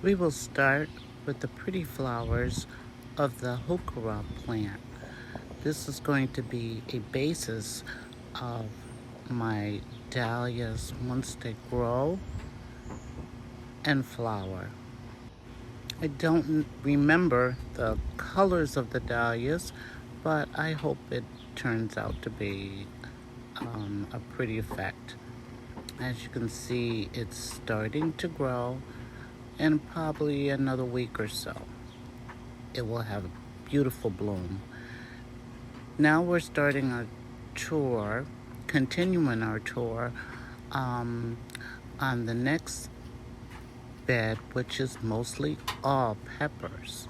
We will start with the pretty flowers of the hokora plant. This is going to be a basis of my dahlias once they grow and flower. I don't remember the colors of the dahlias, but I hope it turns out to be a pretty effect. As you can see, it's starting to grow. In probably another week or so, it will have a beautiful bloom. Now we're starting our tour, continuing our tour on the next bed, which is mostly all peppers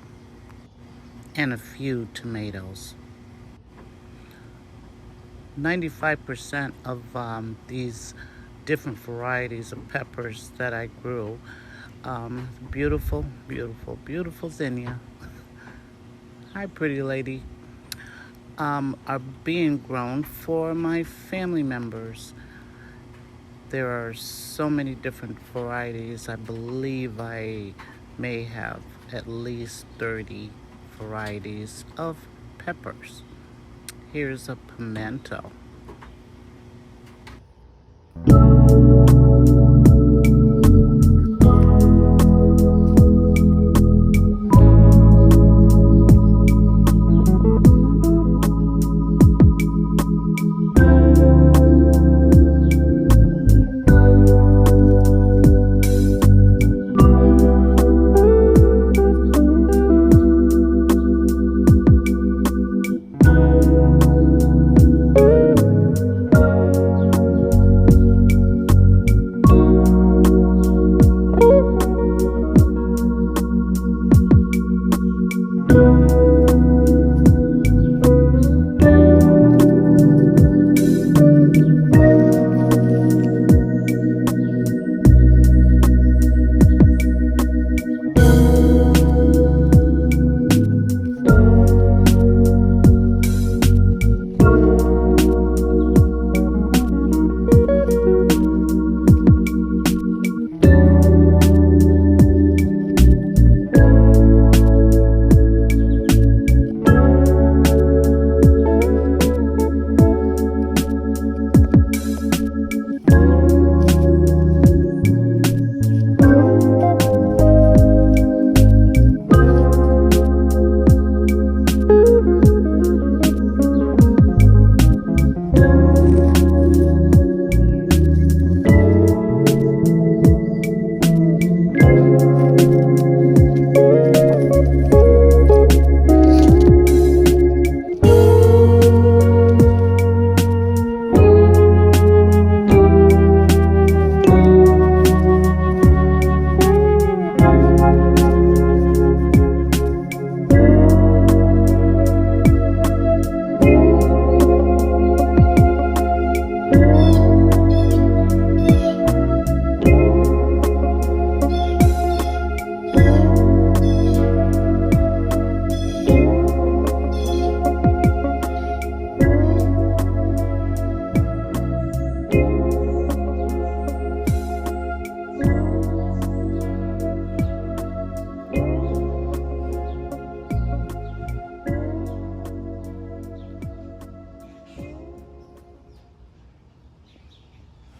and a few tomatoes. 95% of these different varieties of peppers that I grew, beautiful, beautiful, beautiful zinnia. Hi, pretty lady. Are being grown for my family members. There are so many different varieties. I believe I may have at least 30 varieties of peppers. Here's a pimento.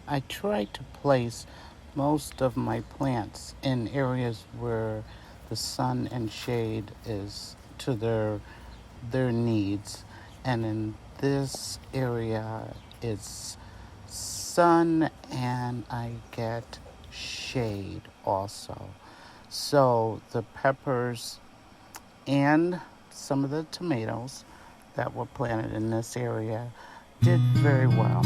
I try to place most of my plants in areas where the sun and shade is to their needs. And in this area, it's sun and I get shade also. So the peppers and some of the tomatoes that were planted in this area did very well.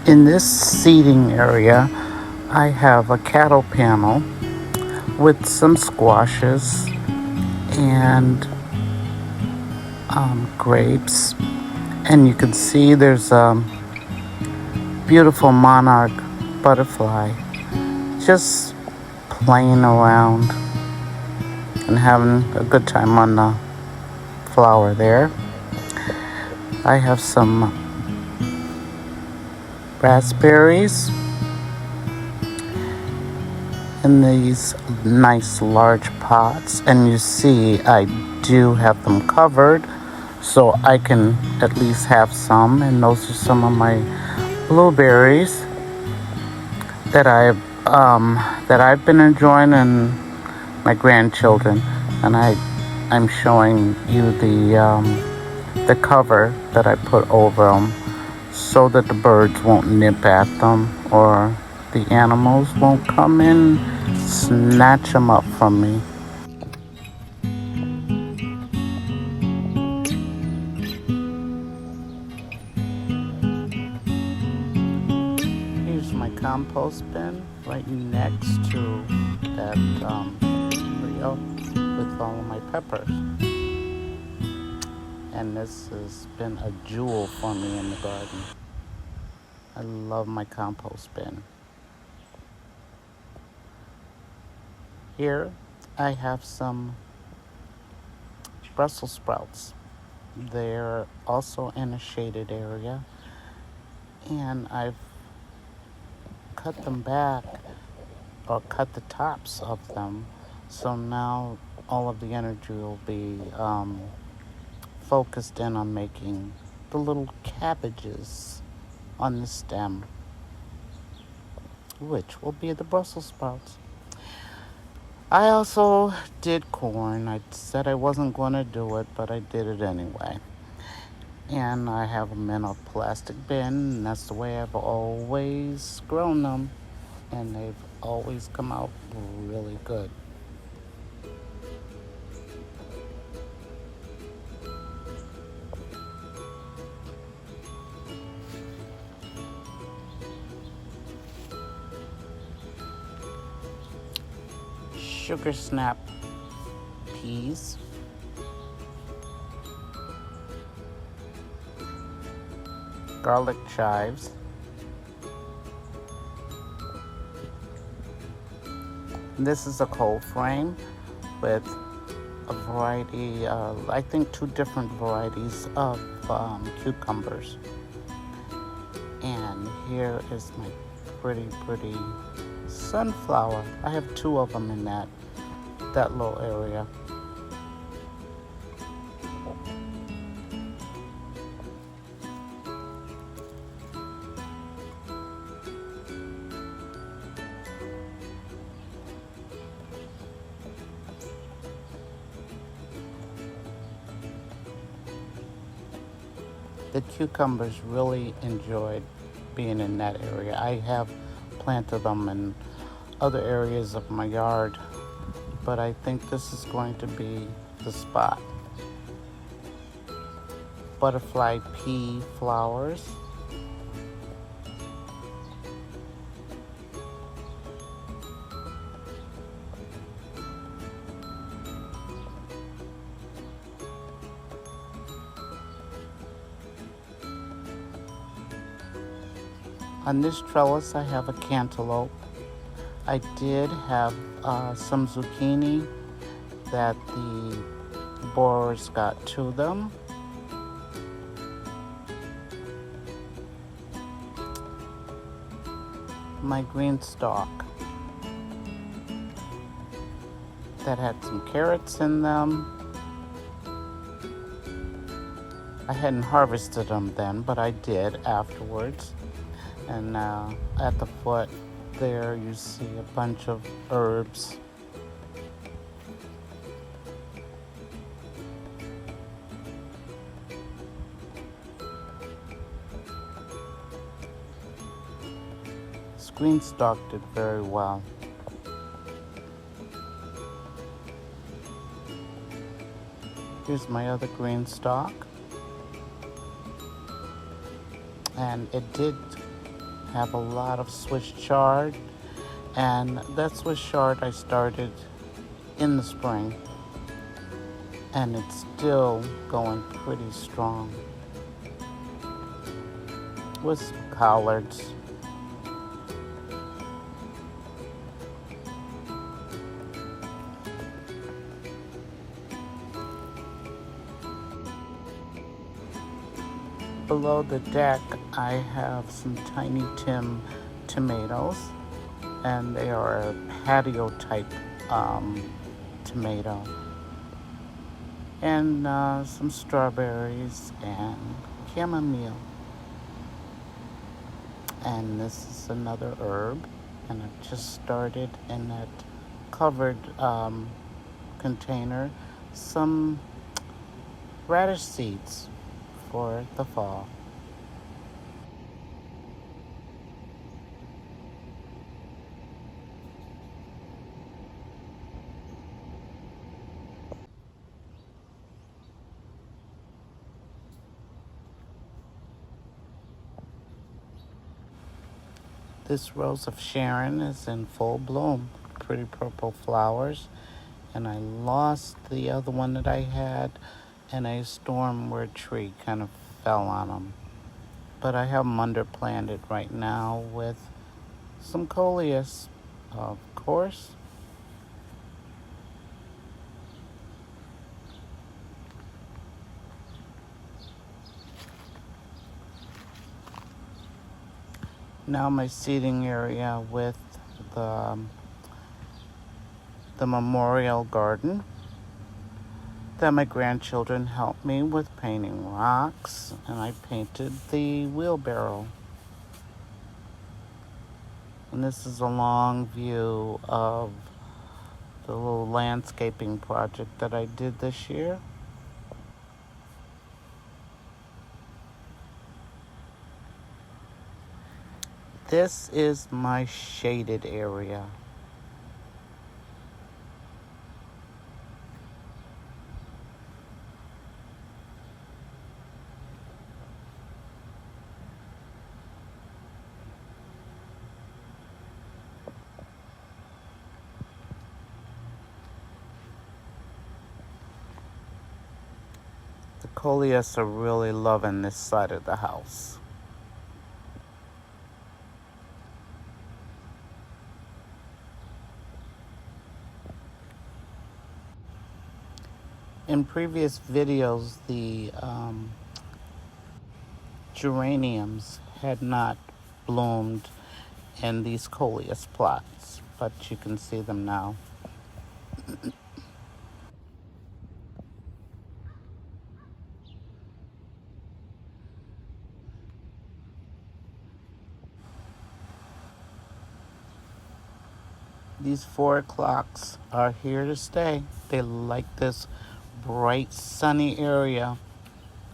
In this seating area, I have a cattle panel with some squashes and grapes. And you can see there's a beautiful monarch butterfly just playing around and having a good time on the flower there. I have some raspberries in these nice large pots, and you see I do have them covered so I can at least have some. And those are some of my blueberries that I've been enjoying, and my grandchildren. And I'm showing you the cover that I put over them so that the birds won't nip at them or the animals won't come in and snatch them up from me. Here's my compost bin right next to that reel with all of my peppers. And this has been a jewel for me in the garden. I love my compost bin. Here I have some Brussels sprouts. They're also in a shaded area, and I've cut them back, or cut the tops of them, so now all of the energy will be focused in on making the little cabbages on the stem, which will be the Brussels sprouts. I also did corn. I said I wasn't going to do it, but I did it anyway. And I have them in a plastic bin, and that's the way I've always grown them. And they've always come out really good. Sugar snap peas. Garlic chives. This is a cold frame with a variety, I think 2 different varieties of cucumbers. And here is my pretty sunflower. I have 2 of them in that little area. The cucumbers really enjoyed being in that area. I have planted them in other areas of my yard, but I think this is going to be the spot. Butterfly pea flowers. On this trellis, I have a cantaloupe. I did have some zucchini that the borers got to them. My green stalk that had some carrots in them. I hadn't harvested them then, but I did afterwards. And at the foot there you see a bunch of herbs. This green stalk did very well. Here's my other green stalk. And it did have a lot of Swiss chard, and that Swiss chard I started in the spring, and it's still going pretty strong with some collards. Below the deck, I have some Tiny Tim tomatoes, and they are a patio type tomato. And some strawberries and chamomile. And this is another herb, and I've just started in that covered container some radish seeds for the fall. This Rose of Sharon is in full bloom, pretty purple flowers, and I lost the other one that I had, and a storm where a tree kind of fell on them. But I have them underplanted right now with some coleus, of course. Now my seating area with the memorial garden that my grandchildren helped me with painting rocks, and I painted the wheelbarrow. And this is a long view of the little landscaping project that I did this year. This is my shaded area. The coleus are really loving this side of the house. In previous videos, the geraniums had not bloomed in these coleus plots, but you can see them now. These 4 o'clocks are here to stay. They like this bright, sunny area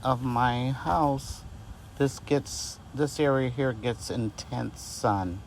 of my house. This area here gets intense sun.